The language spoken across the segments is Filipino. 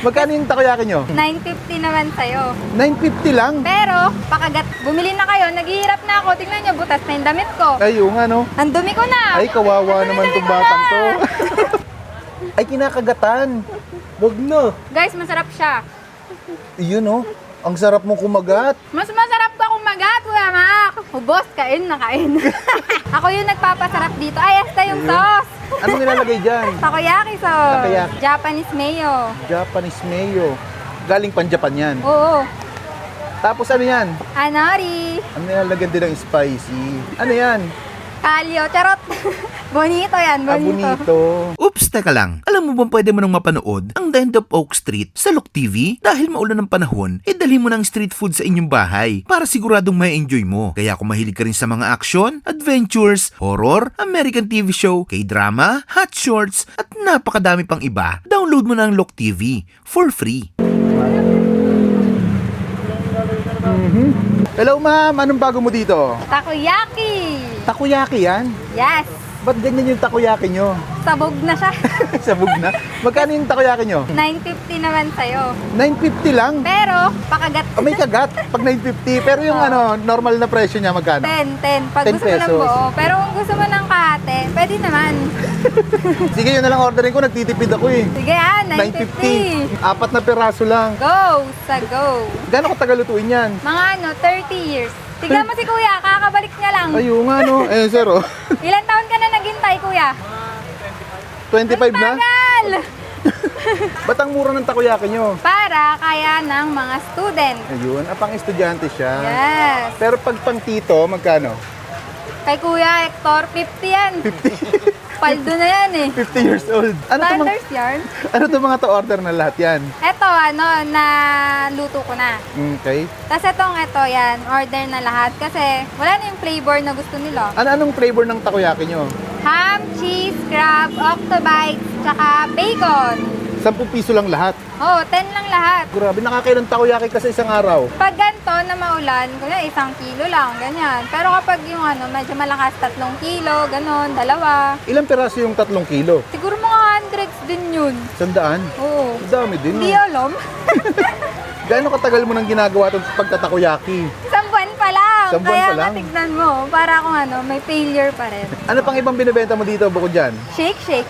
Magkano yung takoyaki nyo? 950 naman sa'yo. 950 lang? Pero, pakagat, bumili na kayo, naghihirap na ako. Tingnan nyo, butas na yung damit ko. Ay, oo nga no. Ang dumi ko na. Ay, kawawa naman Ang dumi itong ko batang na. to. Ay, kinakagatan. Wag na. Guys, masarap siya. Yun oh. Ang sarap mo kumagat. Mas masarap pa kumagat, Kuya Mac. Ubos, kain na kain. Ako yung nagpapasarap dito. Ay, esta yung sauce. Ano nilalagay dyan? Takoyaki sauce. Takoyaki. Japanese mayo. Japanese mayo. Galing pan Japan yan. Oo. Tapos ano yan? Anori. Ano nilalagyan din ng spicy? Ano yan? Kalyo. Charot. Bonito yan, bonito. Bonito. Oops, teka lang. Alam mo ba pwede mo nang mapanood ang The End of Oak Street sa Look TV? Dahil maulan ng panahon, dali mo ng street food sa inyong bahay para siguradong may enjoy mo. Kaya kung mahilig ka rin sa mga action, adventures, horror, American TV show, K-drama, hot shorts, at napakadami pang iba, download mo na ang Look TV for free. Hello ma'am, anong bago mo dito? Takoyaki. Takoyaki yan? Yes. Ba't ganyan yung takoyaki nyo? Sabog na siya. Sabog na? Magkano yung takoyaki nyo? 950 naman sa'yo. 950 lang? Pero, pakagat. Oh, may kagat pag 950. Pero yung ano, normal na presyo niya magkano? 10. Pag 10 gusto mo ng pesos. buo. Pero kung gusto mo ng kahate, pwede naman. Sige, yun na lang orderin ko. Nagtitipid ako eh. Sige 950. 950. Apat na piraso lang. Go sa go. Gano'ng katagal lutuin yan? Mga 30 years. Tignan mo si kuya, kakabalik niya lang. Ayun nga no. Eh, sir oh. Ilan taon ka na naghintay, kuya? 25 na? Tagal! Ba't ang mura ng takoyaki nyo? Para kaya ng mga student. Ayun, pang estudyante siya. Yes. Pero pag pang tito, magkano? Kay kuya Hector, 50 yan. 50. Paldo na yan eh. 50 years old. Ano to, Standards yarn. ano to mga to order na lahat yan? Eto, naluto ko na. Okay. Tapos ito yan, order na lahat. Kasi wala na yung flavor na gusto nila. Anong flavor ng takoyaki nyo? Ham, cheese, crab, octobites, tsaka bacon. 10 piso lang lahat. Oh, 10 lang lahat. Grabe, nakakailang takoyaki kasi isang araw. Pag ganito na maulan, kunya 1 kilo lang, ganyan. Pero kapag yung medyo malakas, 3 kilo, ganon, 2. Ilang piraso yung 3 kilo? Siguro mga hundreds din yun. 100? Oo. Ang dami din. Hindi No? alam. Gaano katagal mo nang ginagawa itong pagtatakoyaki? 1 buwan pa lang. Isang buwan Kaya pa lang? matignan mo, para kung may failure pa rin. Ano pang ibang binibenta mo dito bukod dyan? Shake.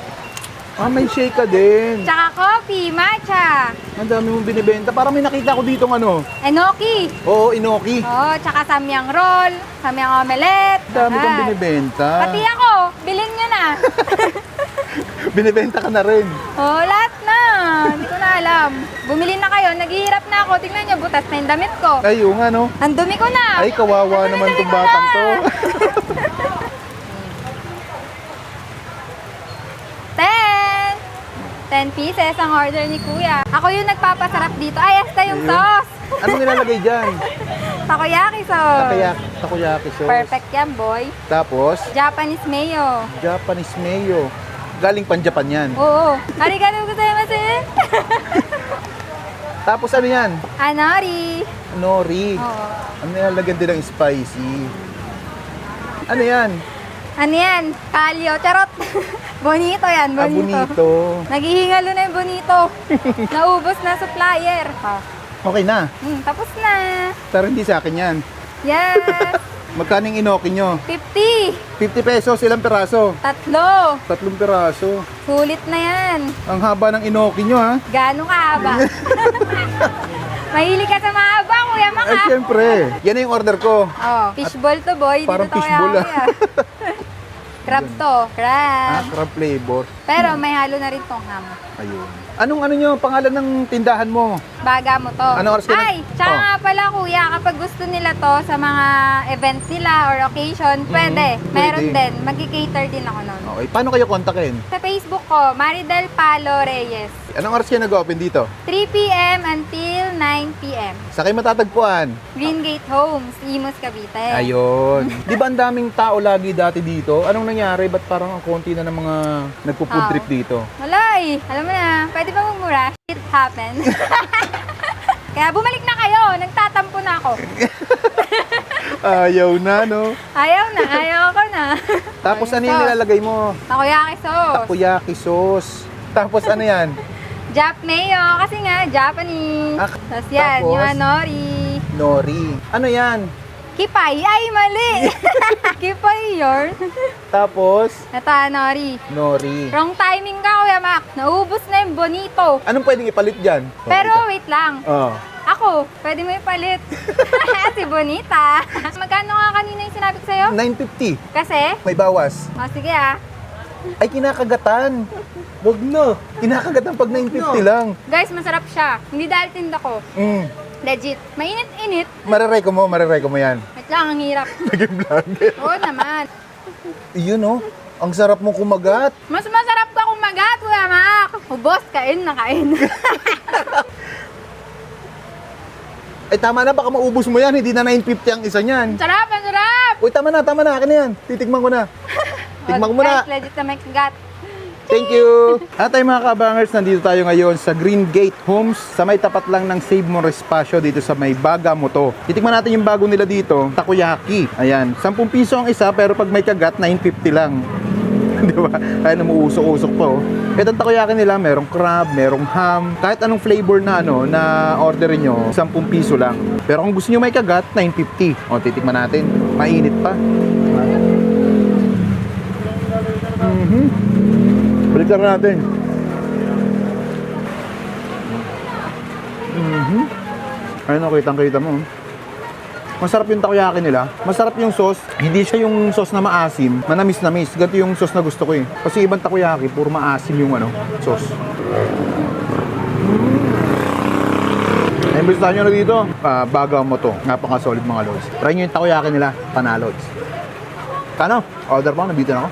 Ah, may shake ka din. Tsaka coffee, matcha, Ang dami mong binibenta. Parang may nakita ko dito ano. enoki. Oo, inoki. Oh, tsaka samyang roll, samyang omelette. Ang dami kang lahat. binibenta. Pati ako, bilhin nyo na. Binibenta ka na rin. Oh, lahat na. Hindi ko na alam. Bumili na kayo, naghihirap na ako. Tingnan nyo, butas na yung damit ko. Ay, oo nga no. Ang dumi ko na. Ay, kawawa Ang naman dumi itong ko batang na. to. 10 pieces ang order ni Kuya. Ako yung nagpapasarap dito. Ay, esta yung sauce. Ano nilalagay dyan? Takoyaki sauce. Takoyaki sauce. Perfect yan, boy. Tapos, Japanese mayo. Japanese mayo. Galing pan Japan yan. Oo. Arigatou gozaimasu. Tapos ano yan? Anori. Nori. Oo. Ano nilalagyan din ng spicy? Ano yan? Ano yan? Kalyo. Charot. Bonito yan, bonito. Bonito. Naghihingalo na yung bonito. Naubos na supplier. Okay na. Tapos na. Pero hindi sa akin yan. Yes. Magkano yung inoki nyo? 50. 50 pesos, ilang peraso? 3. 3 peraso. Sulit na yan. Ang haba ng inoki nyo ha? Gaano kahaba? Mahilig ka sa mahaba, Kuya Ay, Maka. syempre. Yan na yung order ko. Oh, fishball to, boy. Parang Dito to fishball, kaya. Crab to. Crab. Crab flavor. Pero may halo na rin tong ham. Ayun. Anong ano nyo, pangalan ng tindahan mo? Baga mo to. Anong oras ka Ay, tsaka nga pala kuya, kapag gusto nila to sa mga event nila or occasion, pwede. Meron pwede. din. Mag-cater din ako nun. Okay, paano kayo kontakin? Sa Facebook ko, Maridel Palo Reyes. Anong oras kayo nag-open dito? 3 p.m. until 9 p.m. Sa kayo matatagpuan? Green Gate Homes, Imus, Cavite. Ayun. Di ba ang daming tao lagi dati dito? Anong nangyari? Ba't parang ang konti na ng mga nagpo-food trip dito? Wala eh. Alam mo na, pwede ba magmura? Shit happens. Kaya bumalik na kayo. Nagtatampo na ako. Ayaw na, no? Ayaw ko na. Tapos ano yung nilalagay mo? Takoyaki sauce. Takoyaki sauce. Tapos ano yan? Jap mayo, kasi nga, Japanese. Ah, Tapos yan, tapos? yung nori. Nori. Ano yan? Kipay, ay mali! Kipay yun. Tapos, Ito, nori. nori. Wrong timing ka, Kuya Mac. Naubos na yung bonito. Anong pwedeng ipalit dyan? Pero wait lang. Oh. Ako, pwede mo ipalit. Si Bonita. Magkano nga kanina yung sinabi ko sa'yo? 950. Kasi? May bawas. Sige ah. Ay, kinakagatan. Wag na. Kinakagatan pag 950 lang. Guys, masarap siya. Hindi dahil tinda ko. Legit. Mainit-init. Marereko mo yan. Wait lang, ang hirap. Naging vlogger. Oo naman. Yun oh. Ang sarap mo kumagat. Mas masarap ka kumagat, Kuya Mac. Ubos, kain na kain. Ay, tama na. Baka maubos mo yan. Hindi na 950 ang isa niyan. Sarap, ang sarap. Uy, tama na. Akin na yan. Titikman ko na. Tikman mo na. Guys, legit na may kagat. Thank you! At ay mga kabangers, nandito tayo ngayon sa Green Gate Homes sa may tapat lang ng Save More Espacio dito sa may Bagamoto. Titikman natin yung bago nila dito, takoyaki. Ayan, 10 piso ang isa pero pag may kagat, 950 lang. Di ba? Kaya namuusok-usok pa oh. Itong takoyaki nila, merong crab, merong ham, kahit anong flavor na na orderin nyo, 10 piso lang. Pero kung gusto nyo may kagat, 950. O, titikman natin. Mainit pa. Balikan natin. Ayun o, kitang-kita mo. Masarap yung takoyaki nila. Masarap yung sauce. Hindi siya yung sauce na maasim. Manamis-namis. Ganito yung sauce na gusto ko eh. Kasi ibang takoyaki, puro maasim yung sauce. Ay, bisitahan nyo na dito. Bagamoto. Napaka-solid mga lods. Try nyo yung takoyaki nila. Panalods. Kano? Order pa ako. Nabito na ako.